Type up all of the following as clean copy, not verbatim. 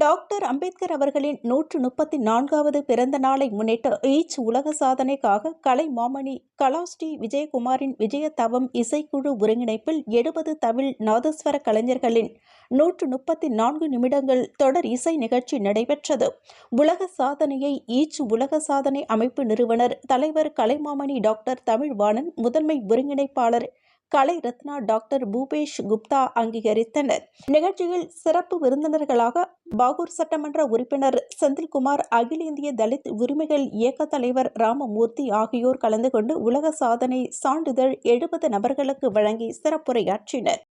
Doctor Ambedkar அவர்களின் 134வது பிறந்த நாளை முன்னிட்டு ஈச் உலக சாதனைக்காக கலை மாமணி கலாஸ்ரீ விஜயகுமாரின் விஜய தவம் இசைக்குழு ஒருங்கிணைப்பில் 70 தமிழ் நாதஸ்வர கலைஞர்களின் 134 நிமிடங்கள் தொடர் இசை நிகழ்ச்சி நடைபெற்றது. உலக சாதனையை ஈச் உலக சாதனை அமைப்பு நிறுவனர் தலைவர் கலைமாமணி டாக்டர் தமிழ்வாணன், முதன்மை ஒருங்கிணைப்பாளர் கலை ரத்னா டாக்டர் பூபேஷ் குப்தா அங்கீகரித்தனர். நிகழ்ச்சியில் சிறப்பு விருந்தினர்களாக பாகூர் சட்டமன்ற உறுப்பினர் செந்தில்குமார், அகில இந்திய தலித் உரிமைகள் இயக்க தலைவர் ராமமூர்த்தி ஆகியோர் கலந்து கொண்டு உலக சாதனை சான்றிதழ் 70 நபர்களுக்கு வழங்கி சிறப்புரையாற்றினர்.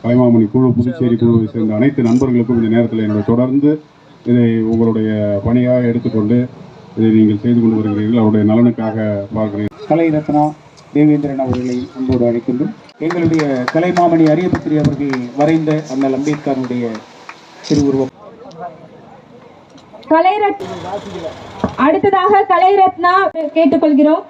கலைமாமணி குழு, புதுச்சேரி குழுவை சேர்ந்த அனைத்து நண்பர்களுக்கும் இந்த நேரத்தில் என்னுடைய தொடர்ந்து இதை உங்களுடைய பணியாக எடுத்துக்கொண்டு இதை நீங்கள் செய்து கொண்டு வருகிறீர்கள். அவருடைய நலனுக்காக பார்க்கிறீர்கள். கலை ரத்னா தேவேந்திரன் அவர்களை அன்போடு அழைக்கின்றோம். எங்களுடைய கலைமாமணி அரியபத்திரி அவர்கள் வரைந்த அண்ணல் அம்பேத்கருடைய திருவுருவம். அடுத்ததாக கலை ரத்னா கேட்டுக்கொள்கிறோம்.